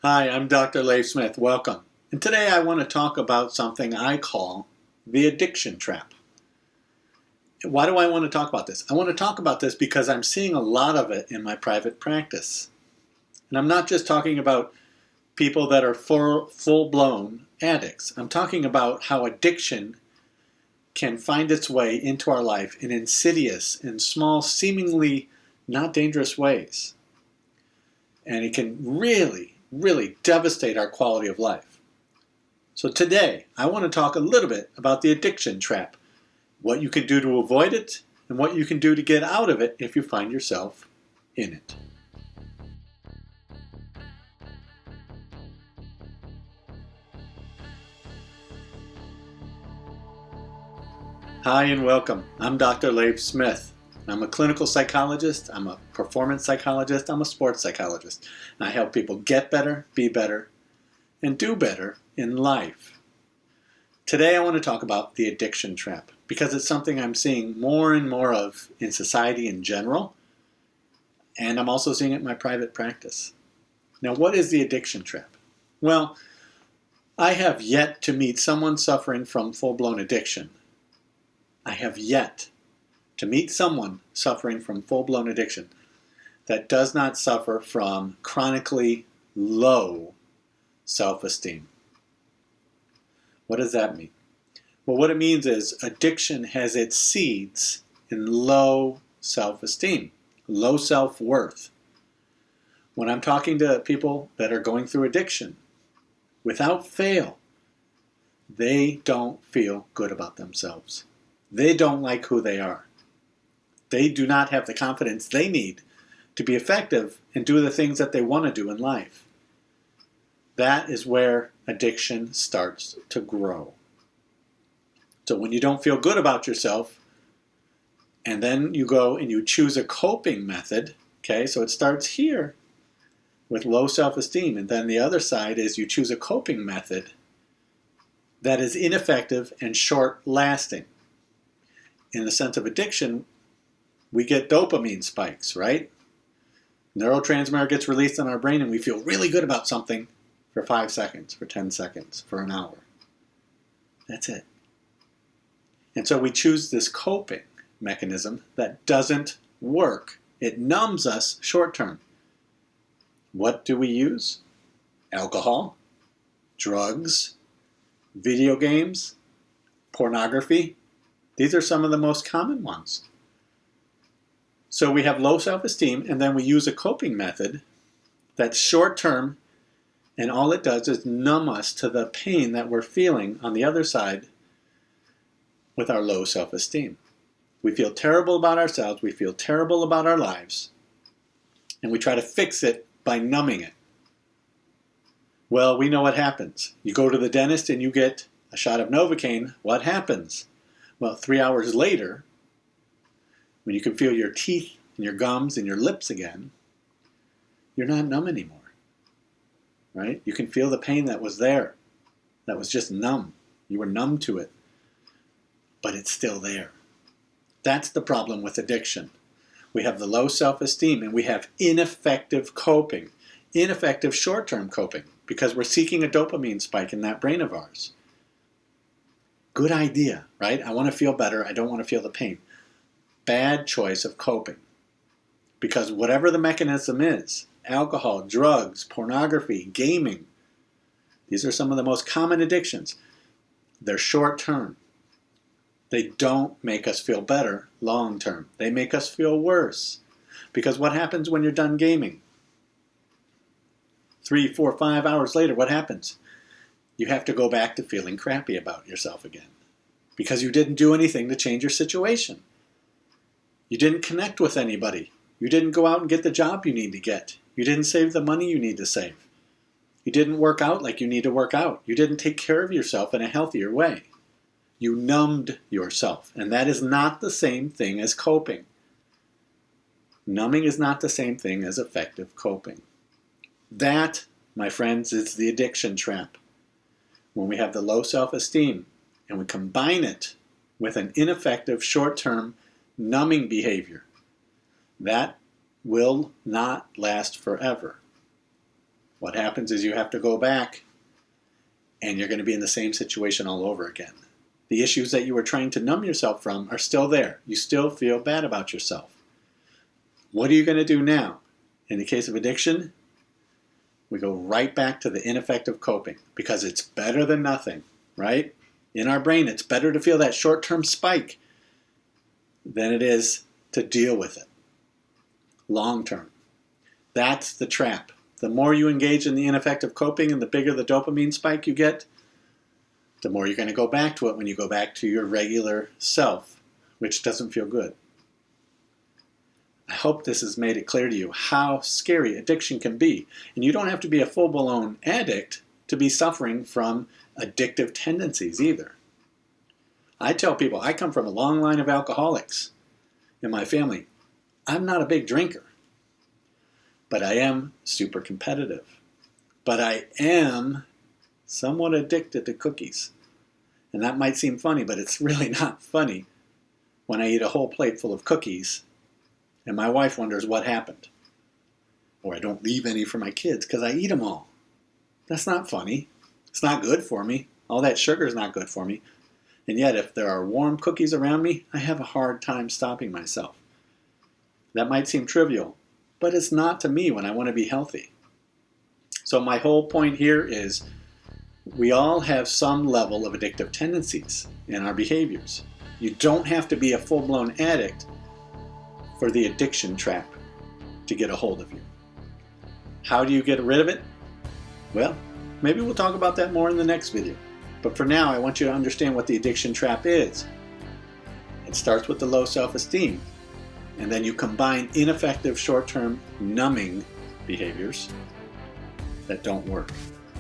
Hi, I'm Dr. Leif Smith. Welcome. And today I want to talk about something I call the addiction trap. Why do I want to talk about this? I want to talk about this because I'm seeing a lot of it in my private practice. And I'm not just talking about people that are full-blown addicts. I'm talking about how addiction can find its way into our life in insidious and small, seemingly not dangerous ways. And it can really devastate our quality of life. So today, I want to talk a little bit about the addiction trap, what you can do to avoid it, and what you can do to get out of it if you find yourself in it. Hi and welcome. I'm Dr. Leif Smith. I'm a clinical psychologist, I'm a performance psychologist, I'm a sports psychologist. And I help people get better, be better, and do better in life. Today I want to talk about the addiction trap because it's something I'm seeing more and more of in society in general, and I'm also seeing it in my private practice. Now, what is the addiction trap? Well, I have yet to meet someone suffering from full-blown addiction. I have yet to meet someone suffering from full-blown addiction that does not suffer from chronically low self-esteem. What does that mean? Well, what it means is addiction has its seeds in low self-esteem, low self-worth. When I'm talking to people that are going through addiction, without fail, they don't feel good about themselves. They don't like who they are. They do not have the confidence they need to be effective and do the things that they want to do in life. That is where addiction starts to grow. So when you don't feel good about yourself, and then you go and you choose a coping method, okay, so it starts here with low self-esteem, and then the other side is you choose a coping method that is ineffective and short-lasting. In the sense of addiction, we get dopamine spikes, right? Neurotransmitter gets released in our brain and we feel really good about something for 5 seconds, for 10 seconds, for an hour. That's it. And so we choose this coping mechanism that doesn't work. It numbs us short term. What do we use? Alcohol, drugs, video games, pornography. These are some of the most common ones. So we have low self-esteem, and then we use a coping method that's short-term, and all it does is numb us to the pain that we're feeling on the other side with our low self-esteem. We feel terrible about ourselves, we feel terrible about our lives, and we try to fix it by numbing it. Well, we know what happens. You go to the dentist and you get a shot of Novocaine. What happens? Well, 3 hours later, when you can feel your teeth and your gums and your lips again, you're not numb anymore, right? You can feel the pain that was there, that was just numb. You were numb to it, but it's still there. That's the problem with addiction. We have the low self-esteem and we have ineffective coping, ineffective short-term coping, because we're seeking a dopamine spike in that brain of ours. Good idea, right? I want to feel better. I don't want to feel the pain. Bad choice of coping. Because whatever the mechanism is, alcohol, drugs, pornography, gaming, these are some of the most common addictions. They're short term. They don't make us feel better long term. They make us feel worse. Because what happens when you're done gaming? 3, 4, 5 hours later, what happens? You have to go back to feeling crappy about yourself again. Because you didn't do anything to change your situation. You didn't connect with anybody. You didn't go out and get the job you need to get. You didn't save the money you need to save. You didn't work out like you need to work out. You didn't take care of yourself in a healthier way. You numbed yourself. And that is not the same thing as coping. Numbing is not the same thing as effective coping. That, my friends, is the addiction trap. When we have the low self-esteem and we combine it with an ineffective short-term numbing behavior, that will not last forever. What happens is you have to go back and you're going to be in the same situation all over again. The issues that you were trying to numb yourself from are still there. You still feel bad about yourself. What are you going to do now? In the case of addiction, we go right back to the ineffective coping because it's better than nothing, right? In our brain, it's better to feel that short-term spike than it is to deal with it long-term. That's the trap. The more you engage in the ineffective coping and the bigger the dopamine spike you get, the more you're going to go back to it when you go back to your regular self, which doesn't feel good. I hope this has made it clear to you how scary addiction can be. And you don't have to be a full-blown addict to be suffering from addictive tendencies either. I tell people I come from a long line of alcoholics in my family. I'm not a big drinker, but I am super competitive. But I am somewhat addicted to cookies. And that might seem funny, but it's really not funny when I eat a whole plate full of cookies and my wife wonders what happened. Or I don't leave any for my kids because I eat them all. That's not funny. It's not good for me. All that sugar is not good for me. And yet, if there are warm cookies around me, I have a hard time stopping myself. That might seem trivial, but it's not to me when I want to be healthy. So my whole point here is we all have some level of addictive tendencies in our behaviors. You don't have to be a full-blown addict for the addiction trap to get a hold of you. How do you get rid of it? Well, maybe we'll talk about that more in the next video. But for now, I want you to understand what the addiction trap is. It starts with the low self-esteem, and then you combine ineffective short-term numbing behaviors that don't work.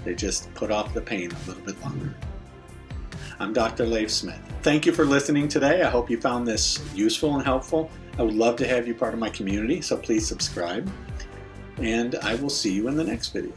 They just put off the pain a little bit longer. I'm Dr. Leif Smith. Thank you for listening today. I hope you found this useful and helpful. I would love to have you part of my community, so please subscribe. And I will see you in the next video.